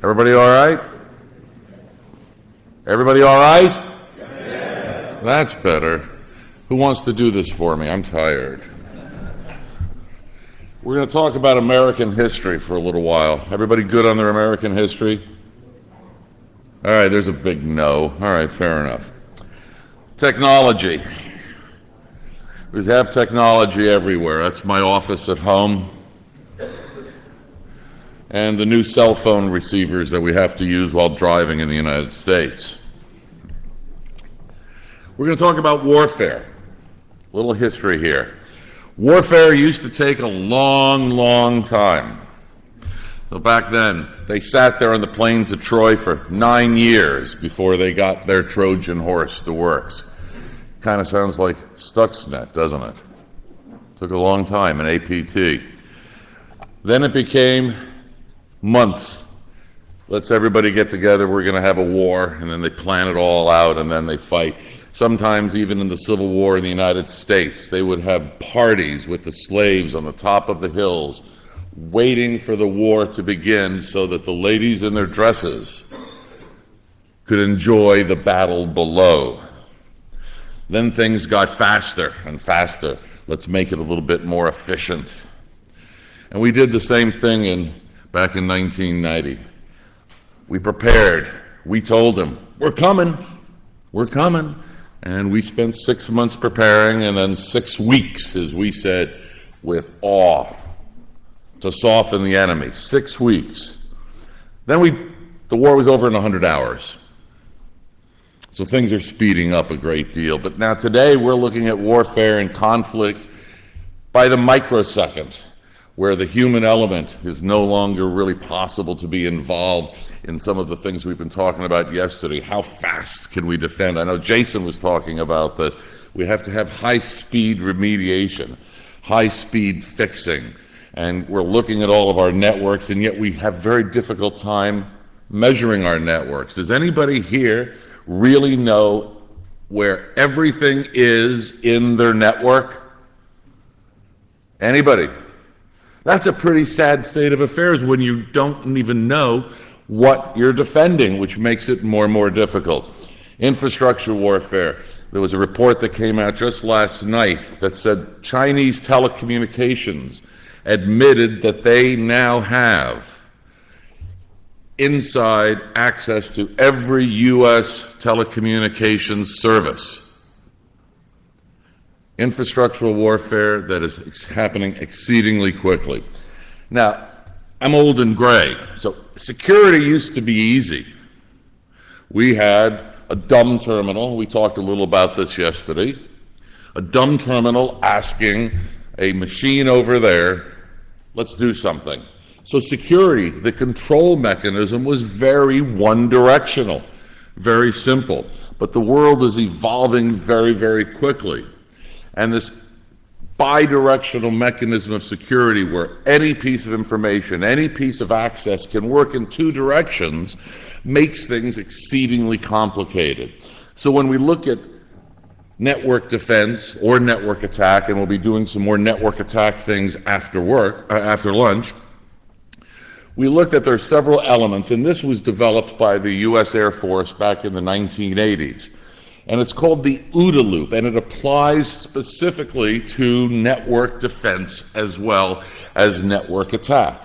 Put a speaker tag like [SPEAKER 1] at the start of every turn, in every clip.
[SPEAKER 1] Everybody all right? Everybody all right? Yes. That's better. Who wants to do this for me? I'm tired. We're going to talk about American history for a little while. Everybody good on their American history? All right, there's a big no. All right, fair enough. Technology. We have technology everywhere. That's my office at home. And the new cell phone receivers that we have to use while driving in the United States. We're going to talk about warfare. A little history here. Warfare used to take a long, long time. So back then, they sat there on the plains of Troy for 9 years before they got their Trojan horse to work. Kind of sounds like Stuxnet, doesn't it? Took a long time in APT. Then it became months. Let's everybody get together, we're going to have a war, and then they plan it all out, and then they fight. Sometimes even in the Civil War in the United States, they would have parties with the slaves on the top of the hills, waiting for the war to begin so that the ladies in their dresses could enjoy the battle below. Then things got faster and faster. Let's make it a little bit more efficient. And we did the same thing back in 1990. We prepared. We told them, we're coming. We're coming. And we spent 6 months preparing, and then 6 weeks, as we said, with awe to soften the enemy. 6 weeks. Then the war was over in 100 hours. So things are speeding up a great deal. But now today we're looking at warfare and conflict by the microsecond, where the human element is no longer really possible to be involved in some of the things we've been talking about yesterday. How fast can we defend? I know Jason was talking about this. We have to have high-speed remediation, high-speed fixing. And we're looking at all of our networks, and yet we have very difficult time measuring our networks. Does anybody here really know where everything is in their network? Anybody? That's a pretty sad state of affairs when you don't even know what you're defending, which makes it more and more difficult. Infrastructure warfare. There was a report that came out just last night that said Chinese telecommunications admitted that they now have inside access to every U.S. telecommunications service. Infrastructural warfare that is happening exceedingly quickly. Now, I'm old and gray, so security used to be easy. We had a dumb terminal. We talked a little about this yesterday. A dumb terminal asking a machine over there, let's do something. So security, the control mechanism, was very one-directional, very simple. But the world is evolving very, very quickly. And this bi-directional mechanism of security where any piece of information, any piece of access can work in two directions makes things exceedingly complicated. So when we look at network defense or network attack, and we'll be doing some more network attack things after lunch, we looked at there are several elements, and this was developed by the U.S. Air Force back in the 1980s. And it's called the OODA loop, and it applies specifically to network defense as well as network attack.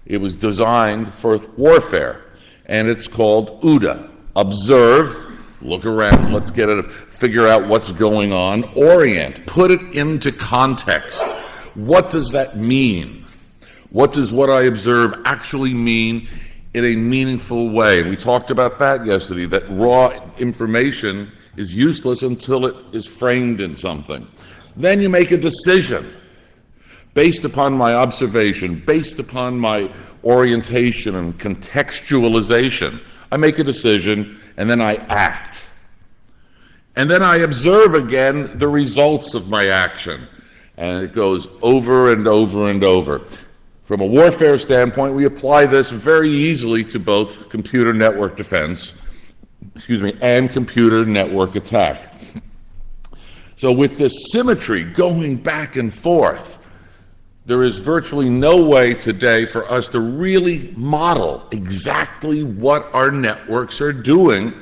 [SPEAKER 1] It was designed for warfare, and it's called OODA. Observe, look around, let's figure out what's going on. Orient, put it into context. What does that mean? What does what I observe actually mean in a meaningful way? We talked about that yesterday, that raw information is useless until it is framed in something. Then you make a decision based upon my observation, based upon my orientation and contextualization. I make a decision, and then I act. And then I observe again the results of my action. And it goes over and over and over. From a warfare standpoint, we apply this very easily to both computer network defense, and computer network attack. So with this symmetry going back and forth, There is virtually no way today for us to really model exactly what our networks are doing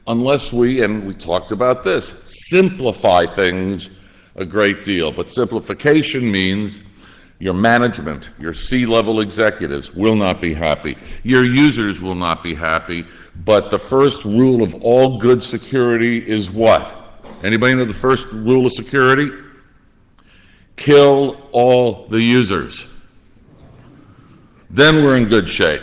[SPEAKER 1] unless we, and we talked about this, simplify things a great deal. But simplification means your management, your C-level executives will not be happy. Your users will not be happy. But the first rule of all good security is what? Anybody know the first rule of security? Kill all the users. Then we're in good shape.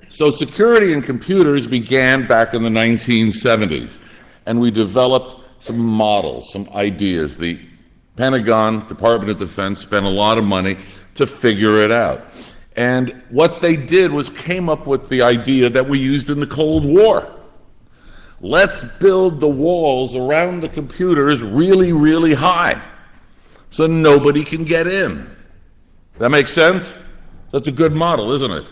[SPEAKER 1] So security in computers began back in the 1970s, and we developed some models, some ideas. The Pentagon, Department of Defense, spent a lot of money to figure it out. And what they did was came up with the idea that we used in the Cold War. Let's build the walls around the computers really, really high, so nobody can get in. That makes sense? That's a good model, isn't it?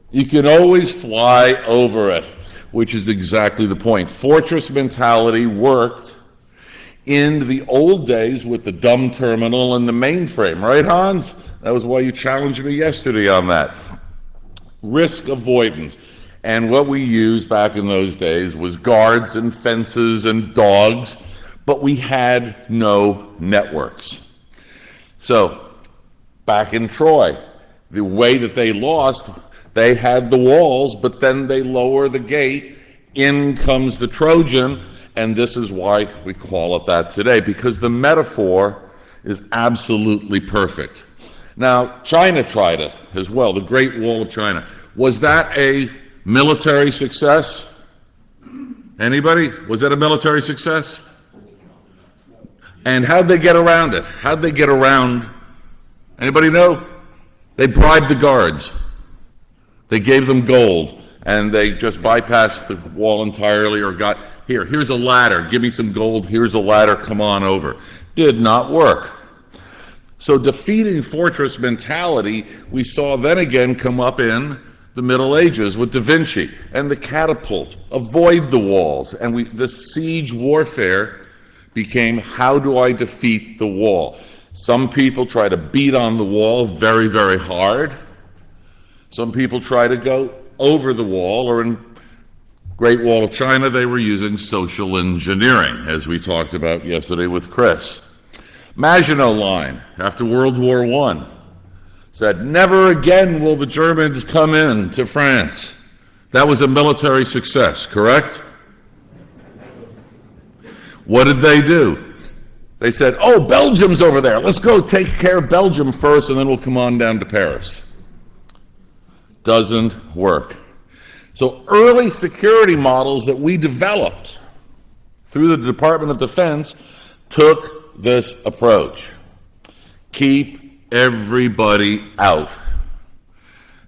[SPEAKER 1] You can always fly over it, which is exactly the point. Fortress mentality worked in the old days with the dumb terminal and the mainframe, right, Hans? That was why you challenged me yesterday on that. Risk avoidance. And what we used back in those days was guards and fences and dogs, but we had no networks. So, back in Troy, the way that they lost, they had the walls, but then they lower the gate, in comes the Trojan, and this is why we call it that today, because the metaphor is absolutely perfect. Now, China tried it as well, the Great Wall of China. Was that a military success? Anybody? Was that a military success? And how'd they get around it? How'd they get around? Anybody know? They bribed the guards. They gave them gold, and they just bypassed the wall entirely or got, here's a ladder, give me some gold, here's a ladder, come on over. Did not work. So defeating fortress mentality, we saw then again come up in the Middle Ages with Da Vinci and the catapult, avoid the walls. And the siege warfare became, how do I defeat the wall? Some people try to beat on the wall very, very hard. Some people try to go over the wall, or in Great Wall of China, they were using social engineering, as we talked about yesterday with Chris. Maginot Line, after World War I, said, never again will the Germans come in to France. That was a military success, correct? What did they do? They said, oh, Belgium's over there. Let's go take care of Belgium first, and then we'll come on down to Paris. Doesn't work. So early security models that we developed through the Department of Defense took this approach. Keep everybody out.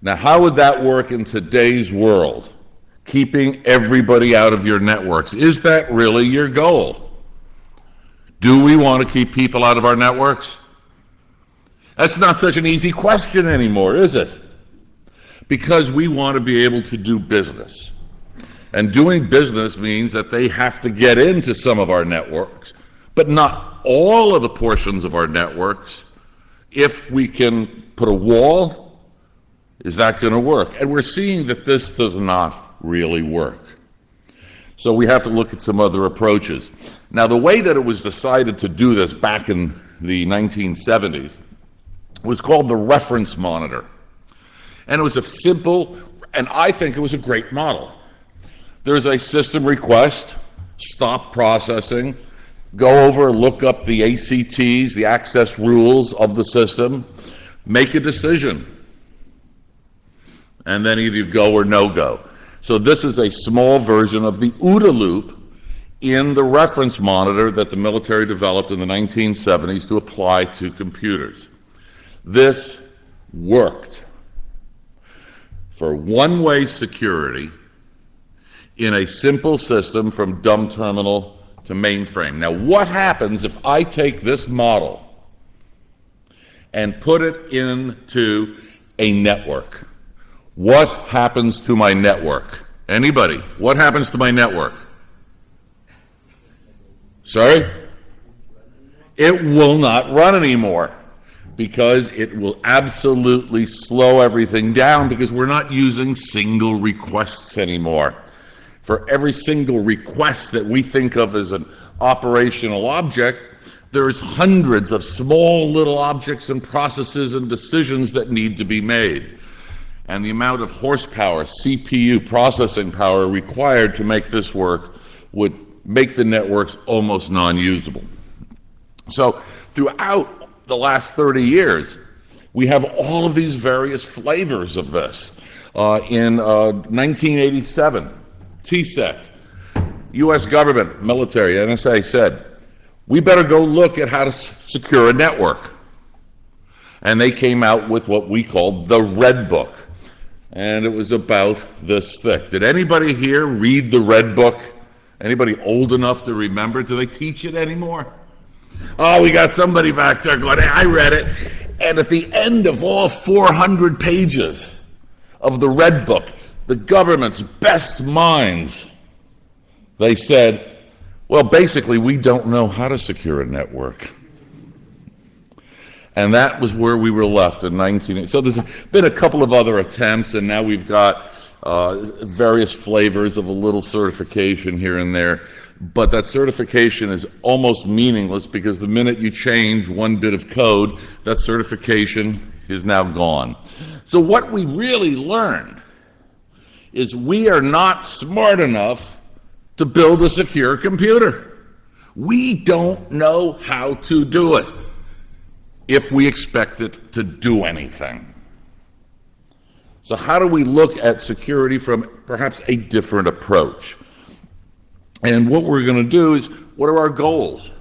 [SPEAKER 1] Now, how would that work in today's world? Keeping everybody out of your networks. Is that really your goal? Do we want to keep people out of our networks? That's not such an easy question anymore, is it? Because we want to be able to do business. And doing business means that they have to get into some of our networks, but not all of the portions of our networks. If we can put a wall, is that going to work? And we're seeing that this does not really work. So we have to look at some other approaches. Now, the way that it was decided to do this back in the 1970s was called the reference monitor. And it was a simple, and I think it was a great model. There's a system request, stop processing, go over, look up the ACTs, the access rules of the system, make a decision, and then either go or no go. So this is a small version of the OODA loop in the reference monitor that the military developed in the 1970s to apply to computers. This worked for one-way security in a simple system from dumb terminal to mainframe. Now, what happens if I take this model and put it into a network? What happens to my network? Anybody? What happens to my network? Sorry? It will not run anymore because it will absolutely slow everything down because we're not using single requests anymore. For every single request that we think of as an operational object, there's hundreds of small little objects and processes and decisions that need to be made. And the amount of horsepower, CPU processing power required to make this work would make the networks almost non-usable. So throughout the last 30 years, we have all of these various flavors of this. In 1987, TSEC, U.S. government, military, NSA said, we better go look at how to secure a network. And they came out with what we called the Red Book. And it was about this thick. Did anybody here read the Red Book? Anybody old enough to remember? Do they teach it anymore? Oh, we got somebody back there going, hey, I read it. And at the end of all 400 pages of the Red Book, the government's best minds, they said, well, basically, we don't know how to secure a network. And that was where we were left in 1980. So there's been a couple of other attempts, and now we've got various flavors of a little certification here and there. But that certification is almost meaningless because the minute you change one bit of code, that certification is now gone. So what we really learned is we are not smart enough to build a secure computer. We don't know how to do it if we expect it to do anything. So how do we look at security from perhaps a different approach? And what we're going to do is, what are our goals?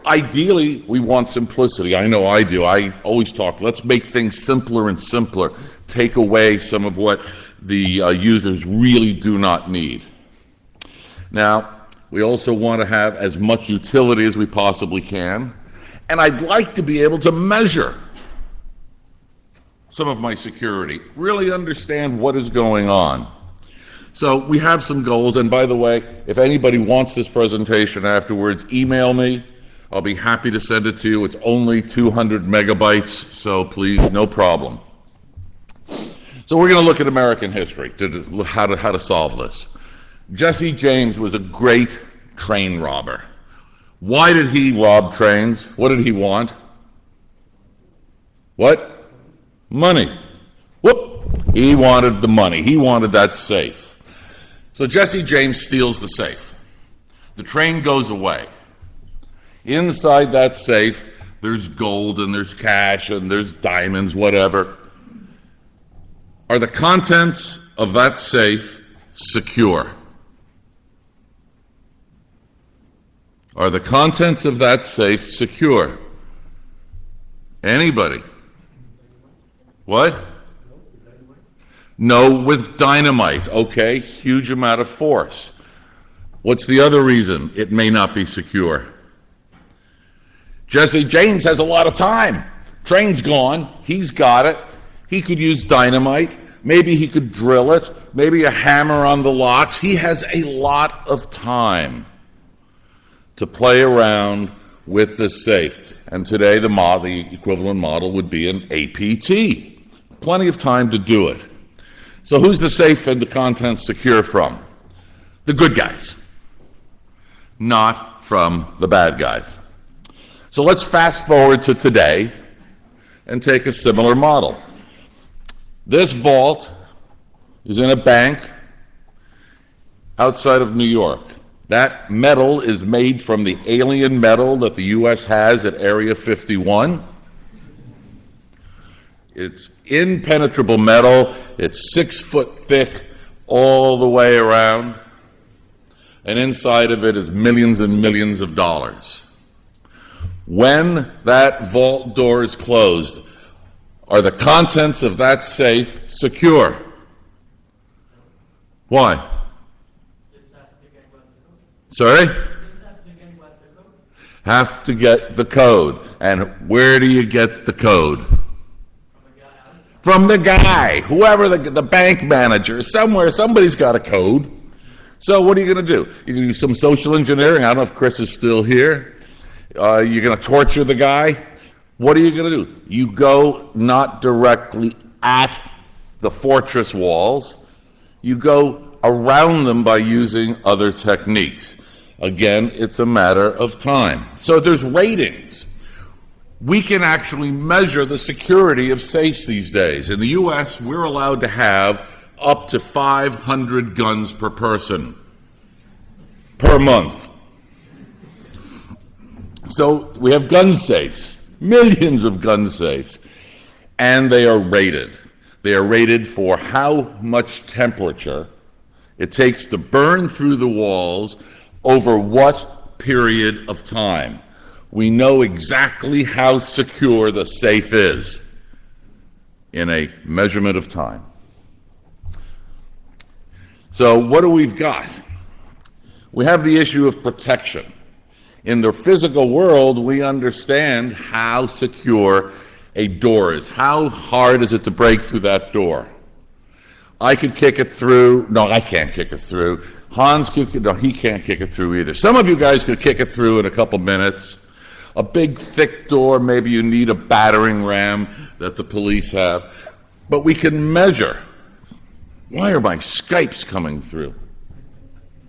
[SPEAKER 1] Ideally, we want simplicity. I know I do. I always talk, let's make things simpler and simpler. Take away some of what the users really do not need. Now, we also want to have as much utility as we possibly can. And I'd like to be able to measure some of my security, really understand what is going on. So we have some goals, and by the way, if anybody wants this presentation afterwards, email me. I'll be happy to send it to you. It's only 200 megabytes, so please, no problem. So we're going to look at American history, how to solve this. Jesse James was a great train robber. Why did he rob trains? What did he want? What? Money. Whoop! He wanted the money. He wanted that safe. So Jesse James steals the safe. The train goes away. Inside that safe, there's gold and there's cash and there's diamonds, whatever. Are the contents of that safe secure? Are the contents of that safe secure? Anybody? What? No, with dynamite. Okay, huge amount of force. What's the other reason it may not be secure? Jesse James has a lot of time. Train's gone. He's got it. He could use dynamite. Maybe he could drill it. Maybe a hammer on the locks. He has a lot of time to play around with the safe. And today the equivalent model would be an APT. Plenty of time to do it. So who's the safe and the contents secure from? The good guys, not from the bad guys. So let's fast forward to today and take a similar model. This vault is in a bank outside of New York. That metal is made from the alien metal that the U.S. has at Area 51. It's impenetrable metal. It's 6 foot thick all the way around. And inside of it is millions and millions of dollars. When that vault door is closed, are the contents of that safe secure? Why? Sorry? Have to get the code. And where do you get the code? From the guy, whoever the bank manager, somewhere, somebody's got a code. So what are you going to do? You're going to do some social engineering. I don't know if Chris is still here. You're going to torture the guy. What are you going to do? You go not directly at the fortress walls. You go around them by using other techniques. Again, it's a matter of time. So there's ratings. We can actually measure the security of safes these days. In the U.S., we're allowed to have up to 500 guns per person per month. So we have gun safes, millions of gun safes, and they are rated. They are rated for how much temperature it takes to burn through the walls over what period of time. We know exactly how secure the safe is in a measurement of time. So what do we've got? We have the issue of protection. In the physical world, we understand how secure a door is. How hard is it to break through that door? I could kick it through. No, I can't kick it through. Hans could, no, he can't kick it through either. Some of you guys could kick it through in a couple minutes. A big, thick door, maybe you need a battering ram that the police have. But we can measure. Why are my Skypes coming through?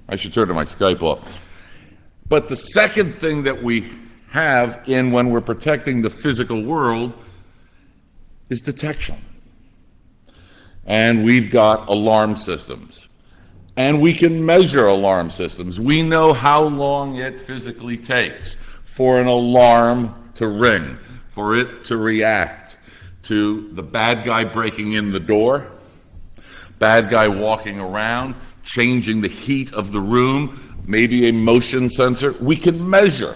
[SPEAKER 1] I should turn my Skype off. But the second thing that we have in when we're protecting the physical world is detection. And we've got alarm systems. And we can measure alarm systems. We know how long it physically takes for an alarm to ring, for it to react to the bad guy breaking in the door, bad guy walking around, changing the heat of the room, maybe a motion sensor. We can measure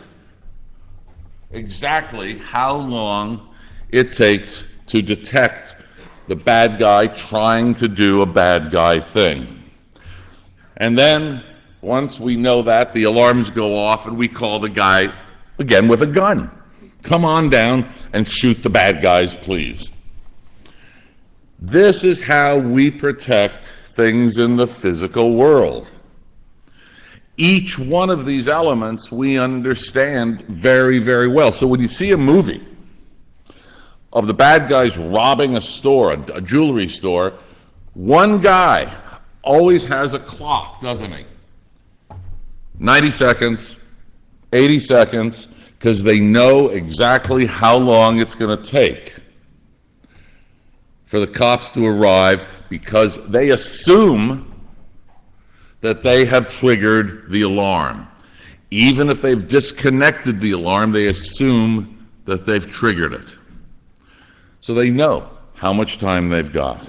[SPEAKER 1] exactly how long it takes to detect the bad guy trying to do a bad guy thing. And then, once we know that, the alarms go off and we call the guy, again with a gun. Come on down and shoot the bad guys, please. This is how we protect things in the physical world. Each one of these elements we understand very, very well. So when you see a movie of the bad guys robbing a store, a jewelry store, one guy always has a clock, doesn't he? 90 seconds, 80 seconds, because they know exactly how long it's going to take for the cops to arrive, because they assume that they have triggered the alarm. Even if they've disconnected the alarm, they assume that they've triggered it. So they know how much time they've got.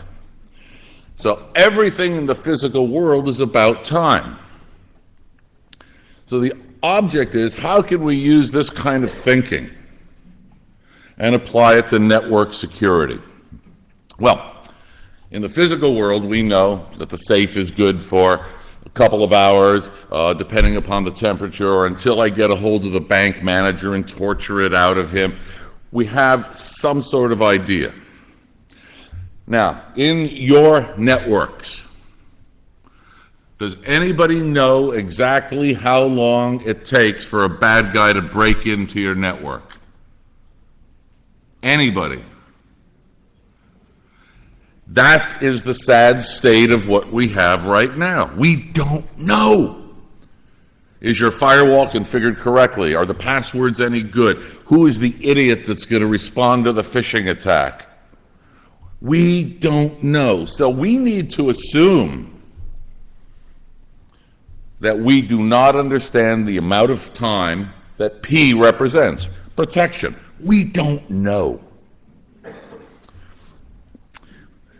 [SPEAKER 1] So everything in the physical world is about time. So the object is, how can we use this kind of thinking and apply it to network security? Well, in the physical world, we know that the safe is good for a couple of hours, depending upon the temperature, or until I get a hold of the bank manager and torture it out of him. We have some sort of idea. Now, in your networks, does anybody know exactly how long it takes for a bad guy to break into your network? Anybody? That is the sad state of what we have right now. We don't know. Is your firewall configured correctly? Are the passwords any good? Who is the idiot that's going to respond to the phishing attack? We don't know. So we need to assume that we do not understand the amount of time that P represents. Protection. We don't know.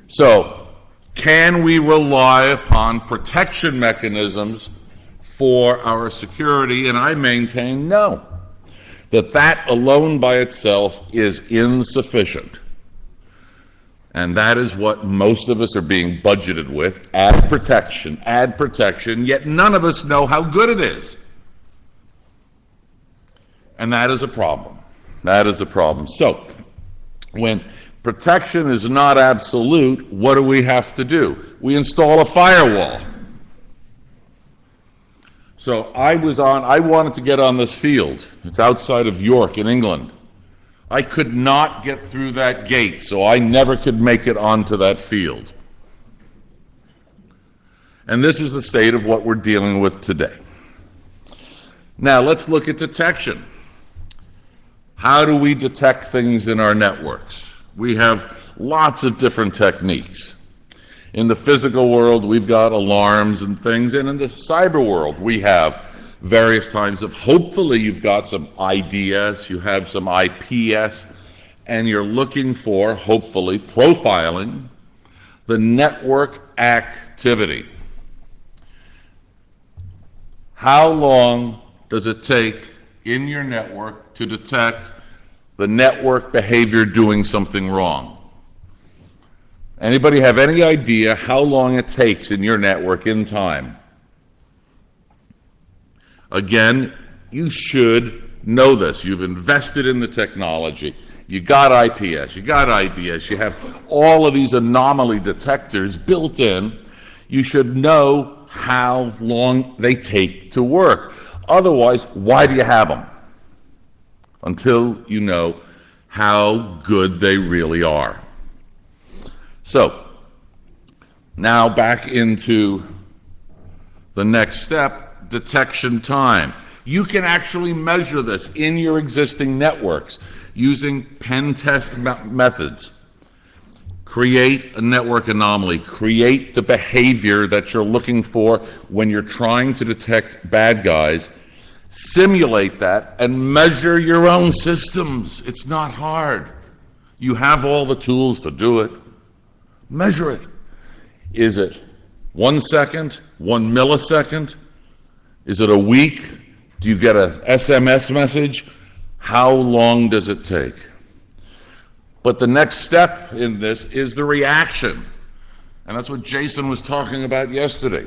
[SPEAKER 1] So, can we rely upon protection mechanisms for our security? And I maintain no. That alone by itself is insufficient. And that is what most of us are being budgeted with. Add protection, yet none of us know how good it is. And that is a problem. That is a problem. So, when protection is not absolute, what do we have to do? We install a firewall. So I wanted to get on this field. It's outside of York in England. I could not get through that gate, so I never could make it onto that field. And this is the state of what we're dealing with today. Now let's look at detection. How do we detect things in our networks? We have lots of different techniques. In the physical world, we've got alarms and things, and in the cyber world, we have various types of, hopefully you've got some IDS, you have some IPS, and you're looking for, hopefully, profiling the network activity. How long does it take in your network to detect the network behavior doing something wrong? Anybody have any idea how long it takes in your network in time? Again, you should know this. You've invested in the technology. You got IPS, you got IDS, you have all of these anomaly detectors built in. You should know how long they take to work. Otherwise, why do you have them? Until you know how good they really are. So, now back into the next step, detection time. You can actually measure this in your existing networks using pen test methods. Create a network anomaly. Create the behavior that you're looking for when you're trying to detect bad guys. Simulate that and measure your own systems. It's not hard. You have all the tools to do it. Measure it. Is it 1 second, 1 millisecond? Is it a week? Do you get a SMS message? How long does it take? But the next step in this is the reaction. And that's what Jason was talking about yesterday.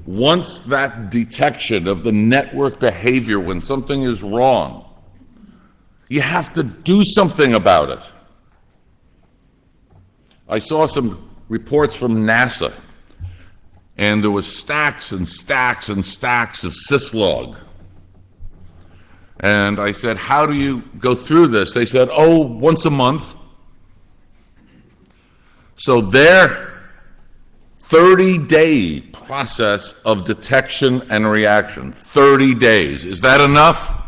[SPEAKER 1] Once that detection of the network behavior when something is wrong, you have to do something about it. I saw some reports from NASA, and there was stacks and stacks and stacks of syslog. And I said, how do you go through this? They said, once a month. So their 30-day process of detection and reaction, 30 days. Is that enough?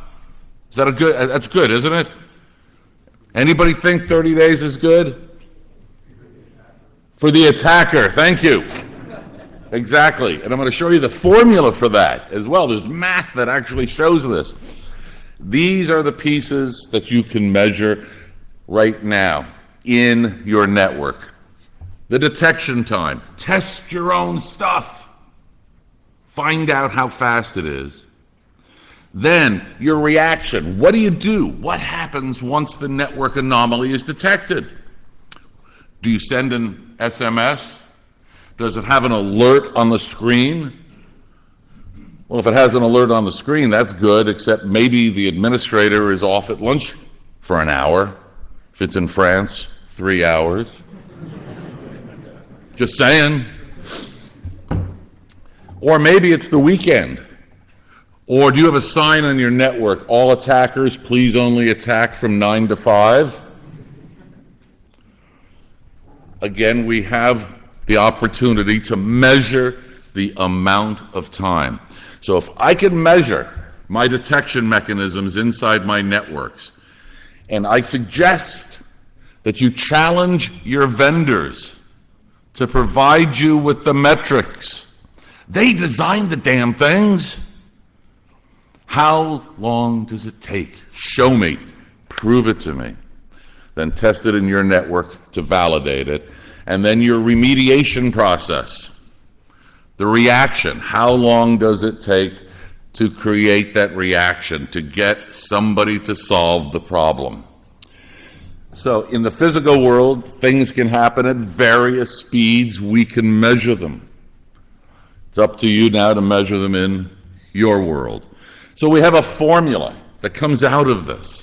[SPEAKER 1] Is that that's good, isn't it? Anybody think 30 days is good? For the attacker, thank you. Exactly, and I'm going to show you the formula for that as well. There's math that actually shows this. These are the pieces that you can measure right now in your network. The detection time. Test your own stuff. Find out how fast it is. Then your reaction. What do you do? What happens once the network anomaly is detected? Do you send an SMS? Does it have an alert on the screen? Well, if it has an alert on the screen, that's good, except maybe the administrator is off at lunch for an hour. If it's in France, 3 hours. Just saying. Or maybe it's the weekend. Or do you have a sign on your network, all attackers, please only attack from 9 to 5? Again, we have the opportunity to measure the amount of time. So if I can measure my detection mechanisms inside my networks, and I suggest that you challenge your vendors to provide you with the metrics. They designed the damn things. How long does it take? Show me. Prove it to me. Then test it in your network to validate it. And then your remediation process. The reaction. How long does it take to create that reaction, to get somebody to solve the problem? So in the physical world, things can happen at various speeds. We can measure them. It's up to you now to measure them in your world. So we have a formula that comes out of this.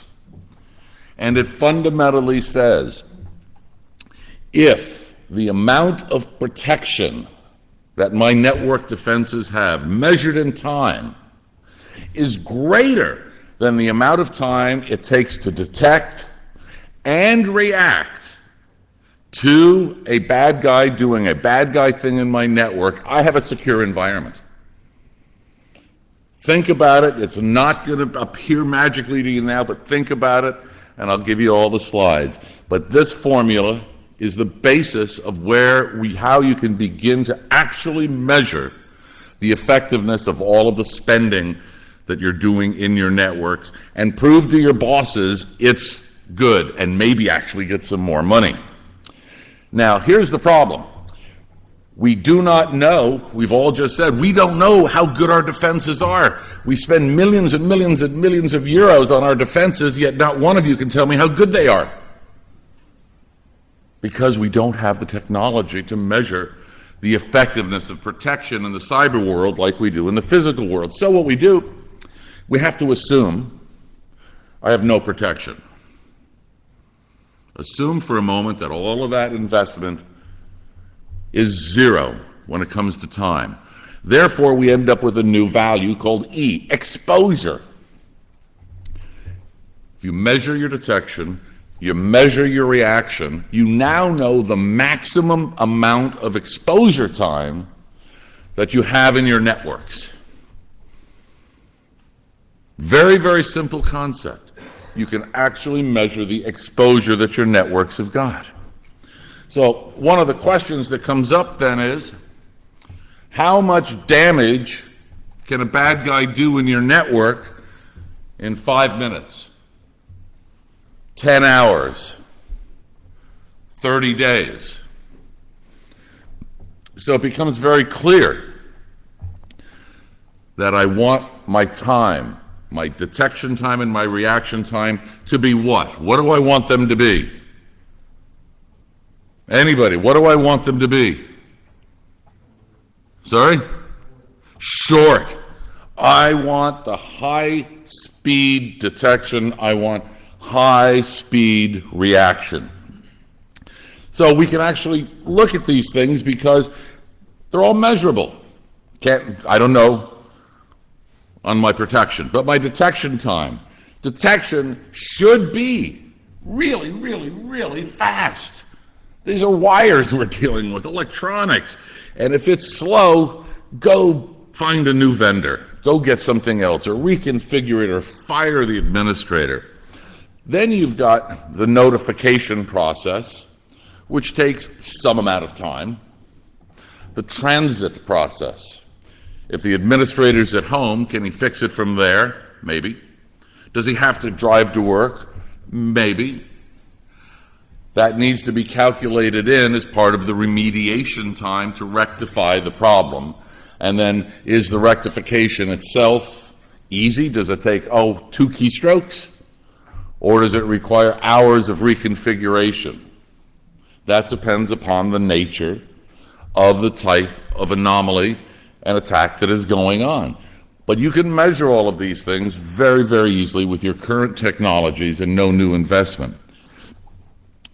[SPEAKER 1] And it fundamentally says, if the amount of protection that my network defenses have, measured in time, is greater than the amount of time it takes to detect and react to a bad guy doing a bad guy thing in my network, I have a secure environment. Think about it. It's not going to appear magically to you now, but think about it, and I'll give you all the slides. But this formula is the basis of how you can begin to actually measure the effectiveness of all of the spending that you're doing in your networks and prove to your bosses it's good and maybe actually get some more money. Now, here's the problem. We do not know, we've all just said, we don't know how good our defenses are. We spend millions and millions and millions of euros on our defenses, yet not one of you can tell me how good they are. Because we don't have the technology to measure the effectiveness of protection in the cyber world like we do in the physical world. So what we do, we have to assume I have no protection. Assume for a moment that all of that investment is zero when it comes to time. Therefore, we end up with a new value called E, exposure. If you measure your detection, you measure your reaction, you now know the maximum amount of exposure time that you have in your networks. Very, very simple concept. You can actually measure the exposure that your networks have got. So one of the questions that comes up then is, how much damage can a bad guy do in your network in 5 minutes, 10 hours, 30 days? So it becomes very clear that I want my time, my detection time and my reaction time to be what? What do I want them to be? Anybody, what do I want them to be? Sorry? Short. I want the high-speed detection. I want high-speed reaction. So we can actually look at these things because they're all measurable. I don't know on my protection, but my detection time. Detection should be really, really, really fast. These are wires we're dealing with, electronics. And if it's slow, go find a new vendor. Go get something else, or reconfigure it, or fire the administrator. Then you've got the notification process, which takes some amount of time. The transit process. If the administrator's at home, can he fix it from there? Maybe. Does he have to drive to work? Maybe. That needs to be calculated in as part of the remediation time to rectify the problem. And then, is the rectification itself easy? Does it take, 2 keystrokes? Or does it require hours of reconfiguration? That depends upon the nature of the type of anomaly and attack that is going on. But you can measure all of these things very, very easily with your current technologies and no new investment.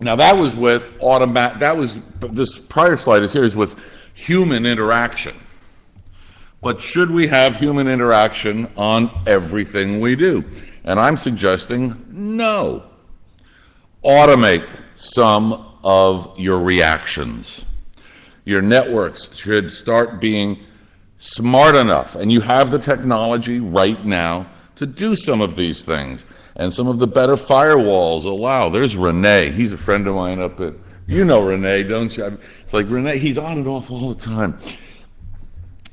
[SPEAKER 1] Now that was with this prior slide is with human interaction. But should we have human interaction on everything we do? And I'm suggesting no. Automate some of your reactions. Your networks should start being smart enough, and you have the technology right now to do some of these things. And some of the better firewalls allow. There's Renee. He's a friend of mine up at, you know Renee, don't you? It's like Renee, he's on and off all the time.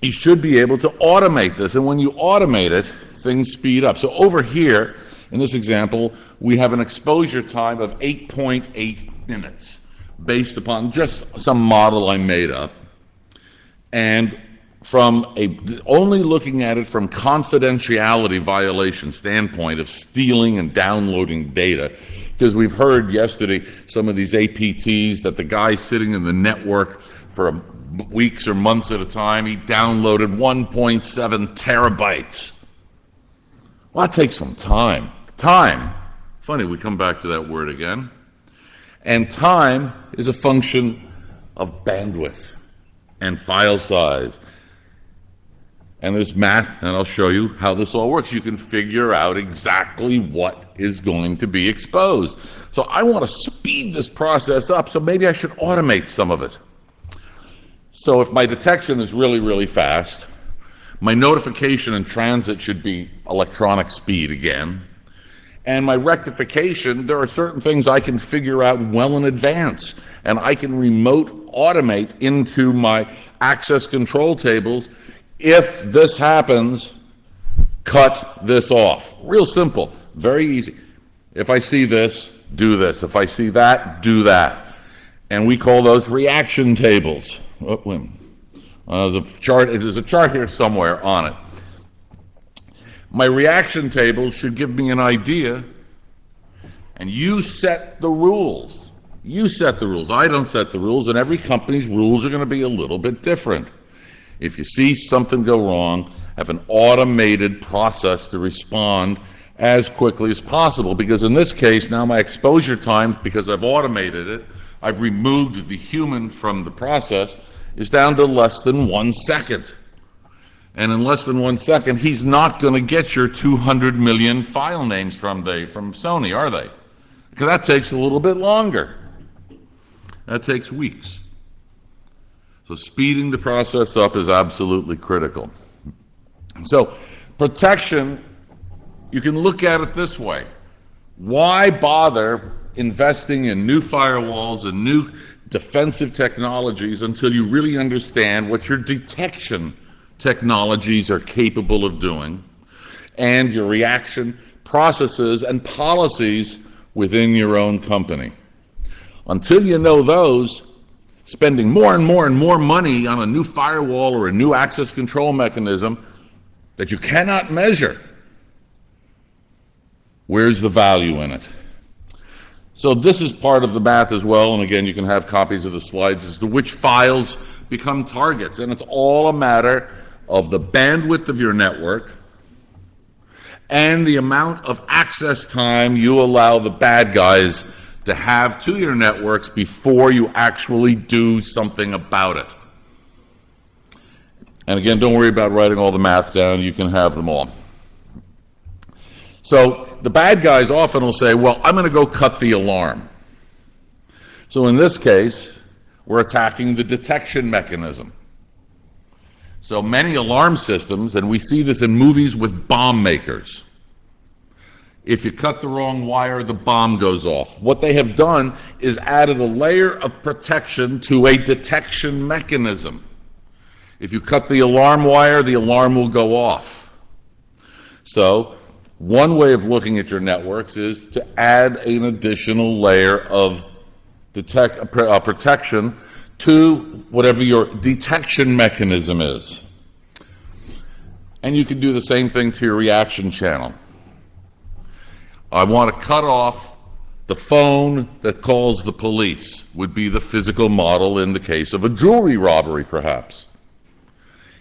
[SPEAKER 1] You should be able to automate this. And when you automate it, things speed up. So over here, in this example, we have an exposure time of 8.8 minutes based upon just some model I made up. And only looking at it from confidentiality violation standpoint of stealing and downloading data, because we've heard yesterday some of these APTs that the guy sitting in the network for weeks or months at a time, he downloaded 1.7 terabytes. Well, that takes some time. Time. Funny, we come back to that word again. And time is a function of bandwidth. and file size. And there's math, and I'll show you how this all works. You can figure out exactly what is going to be exposed. So I want to speed this process up, so maybe I should automate some of it. So if my detection is really, really fast, my notification and transit should be electronic speed again. And my rectification, there are certain things I can figure out well in advance, and I can remote automate into my access control tables. If this happens, cut this off. Real simple, very easy. If I see this, do this. If I see that, do that. And we call those reaction tables. Oh, there's a chart here somewhere on it. My reaction table should give me an idea, and you set the rules. You set the rules. I don't set the rules, and every company's rules are going to be a little bit different. If you see something go wrong, have an automated process to respond as quickly as possible, because in this case, now my exposure time, because I've automated it, I've removed the human from the process, is down to less than 1 second. And in less than 1 second, he's not going to get your 200 million file names from Sony, are they? Because that takes a little bit longer. That takes weeks. So speeding the process up is absolutely critical. So protection, you can look at it this way. Why bother investing in new firewalls and new defensive technologies until you really understand what your detection technologies are capable of doing and your reaction processes and policies within your own company? Until you know those, spending more and more and more money on a new firewall or a new access control mechanism that you cannot measure, where's the value in it? So this is part of the math as well, and again, you can have copies of the slides as to which files become targets, and it's all a matter of the bandwidth of your network and the amount of access time you allow the bad guys to have to your networks before you actually do something about it. And again, don't worry about writing all the math down. You can have them all. So the bad guys often will say, well, I'm going to go cut the alarm. So in this case, we're attacking the detection mechanism. So many alarm systems, and we see this in movies with bomb makers. If you cut the wrong wire, the bomb goes off. What they have done is added a layer of protection to a detection mechanism. If you cut the alarm wire, the alarm will go off. So one way of looking at your networks is to add an additional layer of protection to whatever your detection mechanism is. And you can do the same thing to your reaction channel. I want to cut off the phone that calls the police, would be the physical model in the case of a jewelry robbery, perhaps.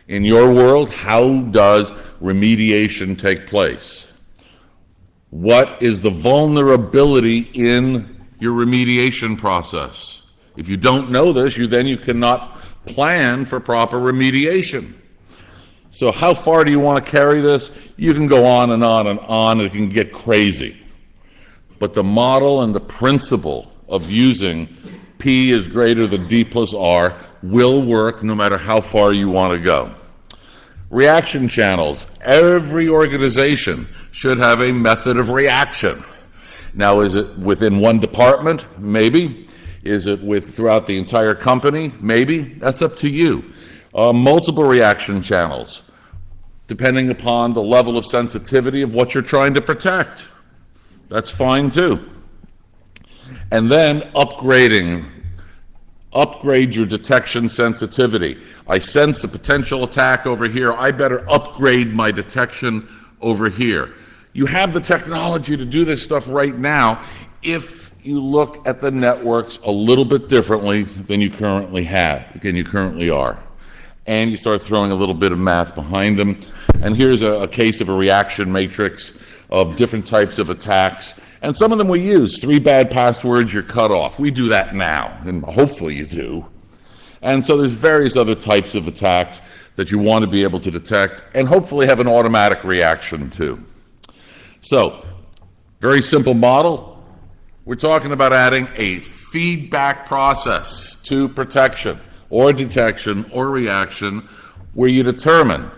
[SPEAKER 1] In your world, how does remediation take place? What is the vulnerability in your remediation process? If you don't know this, you cannot plan for proper remediation. So how far do you want to carry this? You can go on and on and on. It can get crazy. But the model and the principle of using P is greater than D plus R will work no matter how far you want to go. Reaction channels. Every organization should have a method of reaction. Now, is it within one department? Maybe. Is it throughout the entire company? Maybe. That's up to you. Multiple reaction channels, depending upon the level of sensitivity of what you're trying to protect. That's fine too. And then upgrade your detection sensitivity. I sense a potential attack over here. I better upgrade my detection over here. You have the technology to do this stuff right now if you look at the networks a little bit differently than you currently are. And you start throwing a little bit of math behind them. And here's a case of a reaction matrix of different types of attacks. And some of them we use. 3 bad passwords, you're cut off. We do that now, and hopefully you do. And so there's various other types of attacks that you want to be able to detect and hopefully have an automatic reaction to. So, very simple model. We're talking about adding a feedback process to protection or detection or reaction where you determine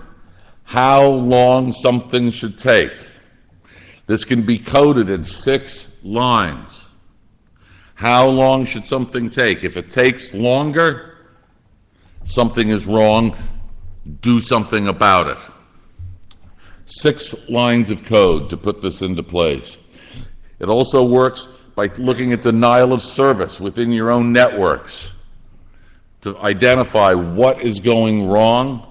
[SPEAKER 1] how long something should take. This can be coded in 6 lines. How long should something take? If it takes longer, something is wrong. Do something about it. 6 lines of code to put this into place. It also works by looking at denial of service within your own networks to identify what is going wrong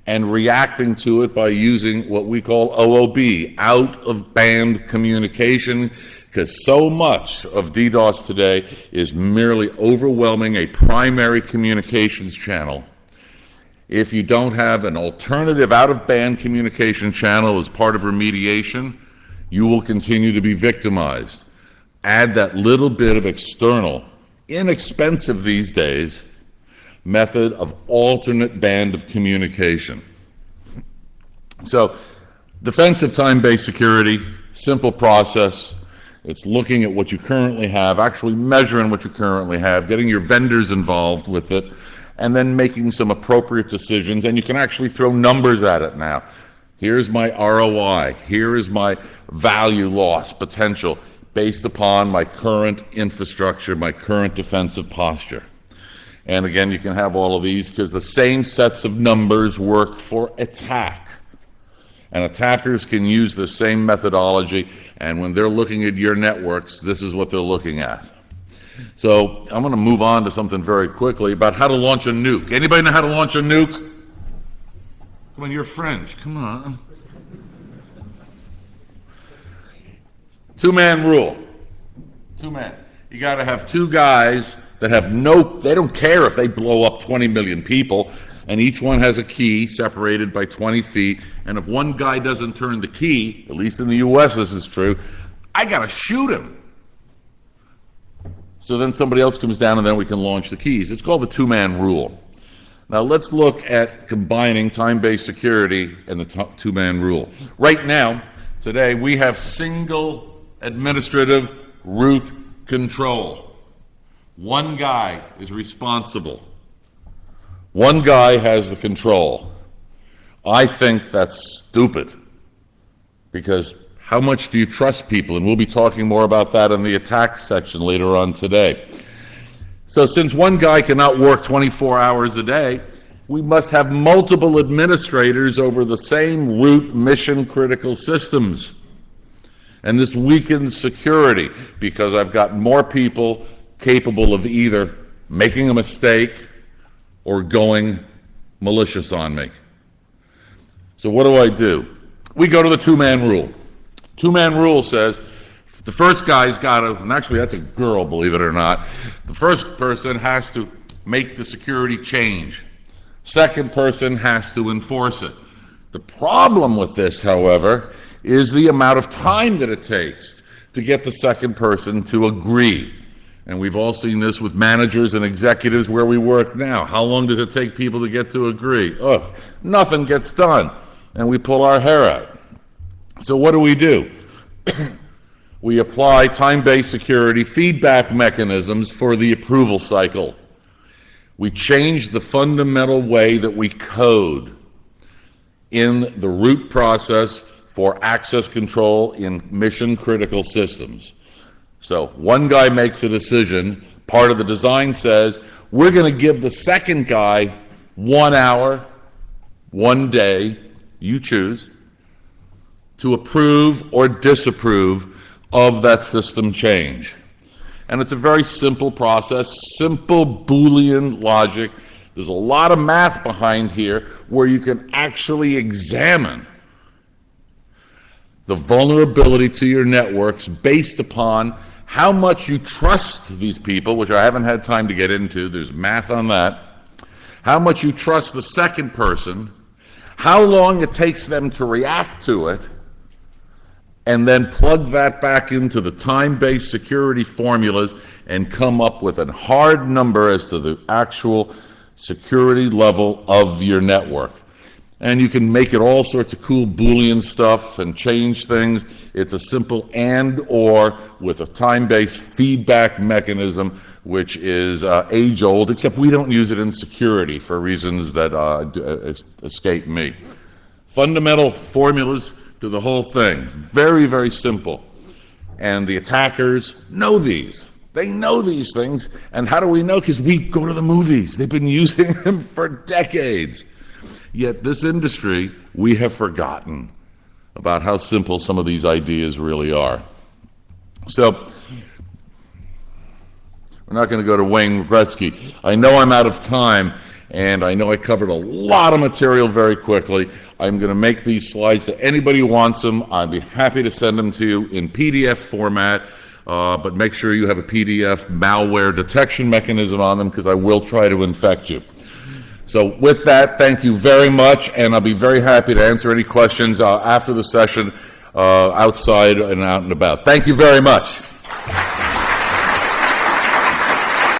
[SPEAKER 1] and reacting to it by using what we call OOB, out-of-band communication, because so much of DDoS today is merely overwhelming a primary communications channel. If you don't have an alternative out-of-band communication channel as part of remediation, you will continue to be victimized. Add that little bit of external, inexpensive these days, method of alternate band of communication. So, defensive time-based security, simple process. It's looking at what you currently have, actually measuring what you currently have, getting your vendors involved with it, and then making some appropriate decisions. And you can actually throw numbers at it now. Here's my ROI. Here is my value loss potential based upon my current infrastructure, my current defensive posture. And again, you can have all of these because the same sets of numbers work for attack. And attackers can use the same methodology, and when they're looking at your networks, this is what they're looking at. So I'm going to move on to something very quickly about how to launch a nuke. Anybody know how to launch a nuke? Come on, you're French. Come on. 2-man rule. 2-man. You got to have 2 guys that have they don't care if they blow up 20 million people, and each one has a key separated by 20 feet, and if one guy doesn't turn the key, at least in the U.S. this is true, I got to shoot him. So then somebody else comes down and then we can launch the keys. It's called the 2-man rule. Now let's look at combining time-based security and the 2-man rule. Right now, today, we have single administrative root control. One guy is responsible. One guy has the control. I think that's stupid, because how much do you trust people? And we'll be talking more about that in the attack section later on today. So since one guy cannot work 24 hours a day, we must have multiple administrators over the same root mission-critical systems. And this weakens security because I've got more people capable of either making a mistake or going malicious on me. So what do? We go to the 2-man rule. 2-man rule says the first guy's got to, and actually that's a girl, believe it or not, the first person has to make the security change. Second person has to enforce it. The problem with this, however, is the amount of time that it takes to get the second person to agree. And we've all seen this with managers and executives where we work now. How long does it take people to get to agree? Nothing gets done, and we pull our hair out. So what do? We apply time-based security feedback mechanisms for the approval cycle. We change the fundamental way that we code in the root process for access control in mission-critical systems. So one guy makes a decision. Part of the design says, we're going to give the second guy 1 hour, 1 day, you choose, to approve or disapprove of that system change. And it's a very simple process, simple Boolean logic. There's a lot of math behind here where you can actually examine the vulnerability to your networks based upon how much you trust these people, which I haven't had time to get into. There's math on that. How much you trust the second person, how long it takes them to react to it, and then plug that back into the time-based security formulas and come up with a hard number as to the actual security level of your network. And you can make it all sorts of cool Boolean stuff and change things. It's a simple and or with a time-based feedback mechanism, which is age-old, except we don't use it in security for reasons that escape me. Fundamental formulas to the whole thing. Very, very simple. And the attackers know these. They know these things. And how do we know? Because we go to the movies. They've been using them for decades. Yet this industry, we have forgotten about how simple some of these ideas really are. So we're not going to go to Wayne Gretzky. I know I'm out of time, and I know I covered a lot of material very quickly. I'm going to make these slides to anybody who wants them. I'd be happy to send them to you in PDF format, but make sure you have a PDF malware detection mechanism on them, because I will try to infect you. So with that, thank you very much, and I'll be very happy to answer any questions after the session outside and out and about. Thank you very much.